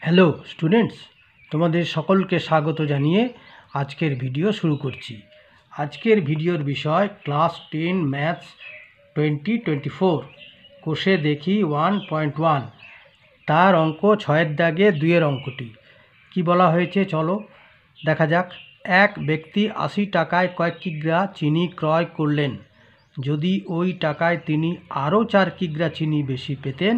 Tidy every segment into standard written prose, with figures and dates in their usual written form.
Hello students, তোমাদের সকলকে স্বাগত জানিয়ে আজকের ভিডিও শুরু করছি। আজকের ভিডিওর বিষয় ক্লাস 10 ম্যাথস 2024 কোষে দেখি 1.1, তার অঙ্ক 6-এর দাগে 2-এর অঙ্কটি। কি বলা হয়েছে চলো দেখা যাক। এক ব্যক্তি 80 টাকায় কয়েক কিগ্রা চিনি ক্রয় করলেন। যদি ওই টাকায় তিনি আরও 4 কিগ্রা চিনি বেশি পেতেন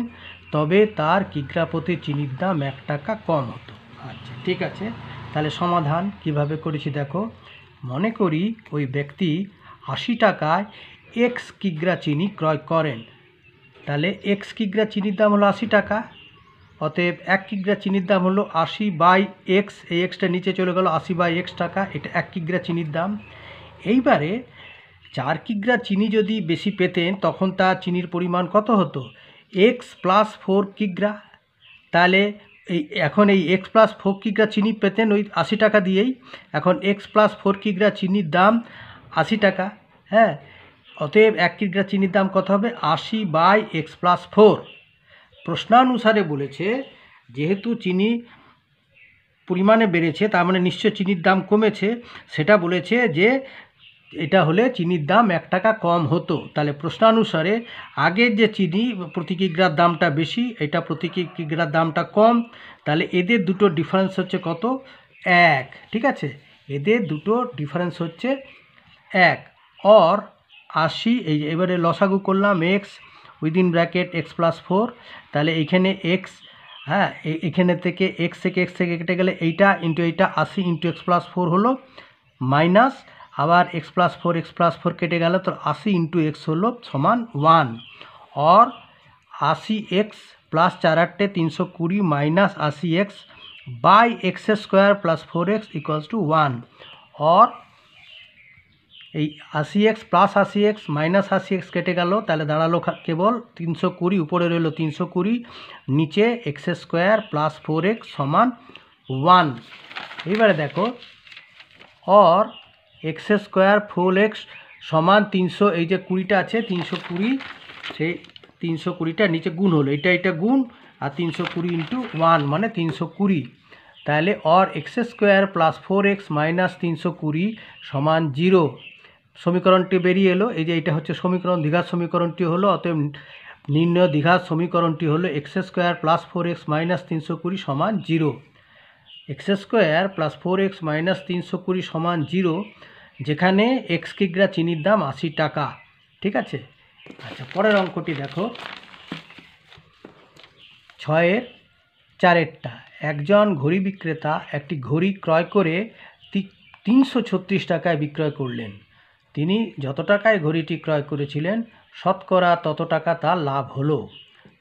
তবে তার কিগ্রা প্রতি চিনির দাম 1 টাকা কম হতো। আচ্ছা ঠিক আছে, তাহলে সমাধান কিভাবে করেছি দেখো। মনে করি ওই ব্যক্তি 80 টাকায় এক্স কিগ্রা চিনি ক্রয় করেন। তাহলে এক্স কিগ্রা চিনির দাম হলো 80 টাকা, অতএব 1 কিগ্রা চিনির দাম হলো 80/x। এই এক্সটা নিচে চলে গেল, 80/x টাকা, এটা 1 কিগ্রা চিনির দাম। এইবারে 4 কিগ্রা চিনি যদি বেশি পেতেন তখন তার চিনির পরিমাণ কত হতো? x + 4 কিগ্রা। তাহলে এখন এই x + 4 কিগ্রা চিনি পেতেন ওই 80 টাকা দিয়েই। এখন x + 4 কিগ্রা চিনির দাম 80 টাকা, হ্যাঁ, অতএব 1 কিগ্রা চিনির দাম কত হবে? 80/x + 4। প্রশ্নানুসারে বলেছে যেহেতু চিনি পরিমাণে বেড়েছে তার মানে নিশ্চয় চিনির দাম কমেছে, সেটা বলেছে যে এটা হলে চিনির দাম 1 টাকা কম হতো। তাহলে প্রশ্নানুসারে আগের যে চিনি প্রতি কিগ্রার দামটা বেশি, এটা প্রতি কিগ্রার দামটা কম। তাহলে এদের দুটো ডিফারেন্স হচ্ছে কত? 1। ঠিক আছে, এদের দুটো ডিফারেন্স হচ্ছে 1। অর 80, এই এবারে লসাগু করলাম x উইদিন ব্র্যাকেট x + 4। তাহলে এইখানে x, হ্যাঁ, এখানে থেকে x থেকে কেটে গেলে এইটা ইন্টু এইটা 80 × x + 4 হলো মাইনাস, আবার x + 4 কেটে গেল, তো 80 × x হলো সমান 1। और 80x + 4 × 320 माइनस 80x/x² + 4x = 1। और এই 80x + 80x মাইনাস 80x কেটে গেল, তাহলে দাঁড়ালো কেবল 320, উপরে রইল 320, নিচে x² + 4x = 1। এইবারে দেখো, और x² 4x = 300, এই যে 20টা আছে 320, সেই 320টার নিচে গুণ হলো, এটা গুণ, আর 320 × 1 মানে 320। তাহলে और x² + 4x - 320 = 0। সমীকরণটি বেরিয়ে এলো। এই যে এটা হচ্ছে সমীকরণ, দ্বিঘাত সমীকরণটি হলো, অতএব নির্ণয় দ্বিঘাত সমীকরণটি হলো x² + 4x - 320 = 0। x² + 4x - 320 = 0, যেখানে x কিগ্রা চিনির দাম 80 টাকা। ঠিক আছে, আচ্ছা পরের অঙ্কটি দেখো, 6-এর 4-এরটা। একজন ঘড়ি বিক্রেতা একটি ঘড়ি ক্রয় করে 336 টাকায় বিক্রয় করলেন। তিনি যত টাকায় ঘড়িটি ক্রয় করেছিলেন শতকরা তত টাকা তার লাভ হলো।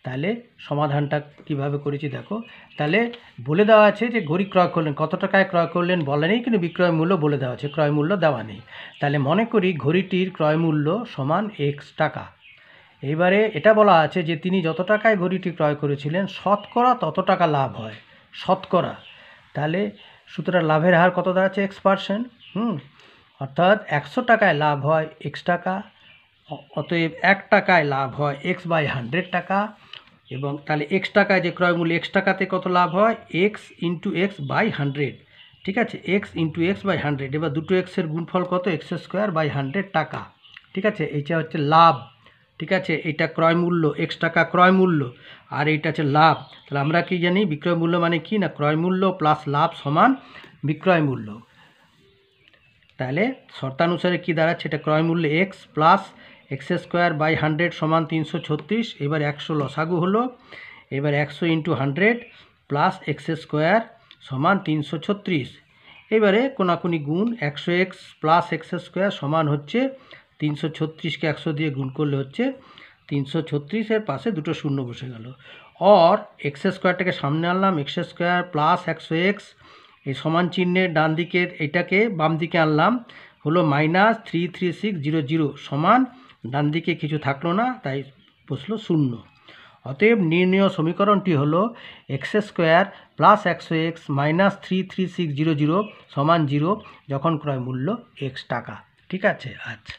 তাহলে সমাধানটা কিভাবে করেছি দেখো। তাহলে বলে দেওয়া আছে যে ঘড়ি ক্রয় করলেন, কত টাকায় ক্রয় করলেন বলা নেই, কিন্তু বিক্রয় মূল্য বলে দেওয়া আছে, ক্রয় মূল্য দেওয়া নেই। তাহলে মনে করি ঘড়িটির ক্রয় মূল্য সমান x টাকা। এইবারে এটা বলা আছে যে তিনি যত টাকায় ঘড়িটি ক্রয় করেছিলেন শতকরা তত টাকা লাভ হয়, শতকরা। তাহলে সুতরাং লাভের হার কত দাঁড়াচ্ছে? x%। অর্থাৎ 100 টাকায় লাভ হয় x টাকা, অতএব 1 টাকায় লাভ হয় x/100 টাকা। এবং তাহলে x টাকায় যে ক্রয় মূল্য, x টাকাতে কত লাভ হয়? x × x/100। ঠিক আছে, x × x/100। এবার দুটো এক্সের গুণফল কত? x²/100 টাকা। ঠিক আছে, এইটা হচ্ছে লাভ। ঠিক আছে, এটা ক্রয় মূল্য, x টাকা ক্রয় মূল্য, আর এইটা হচ্ছে লাভ। তাহলে আমরা কি জানি বিক্রয় মূল্য মানে কি? না, ক্রয় মূল্য প্লাস লাভ সমান বিক্রয় মূল্য। তাহলে শর্তানুসারে কি দাঁড়াচ্ছে? এটা ক্রয় মূল্য x প্লাস x²/100 = 336। এবার 100 লসাগু হলো, এবার 100 × 100 প্লাস x² = 336। এবারে কোনাকুনি গুণ, 100x প্লাস x² সমান হচ্ছে 336কে 100 দিয়ে গুণ করলে হচ্ছে 336, এর পাশে দুটো শূন্য বসে গেল। और x² সামনে আনলাম, x² প্লাস 100x, এই সমান চিহ্নের ডান দিকের এটাকে বাম দিকে আনলাম, হলো -33600 সমান, ডান দিকে কিছু থাকলো না তাই বসলো 0। অতএব নির্ণেয় সমীকরণটি হলো x² প্লাস 100x - 33600 = 0 যখন ক্রয় মূল্য x টাকা। ঠিক আছে, আচ্ছা।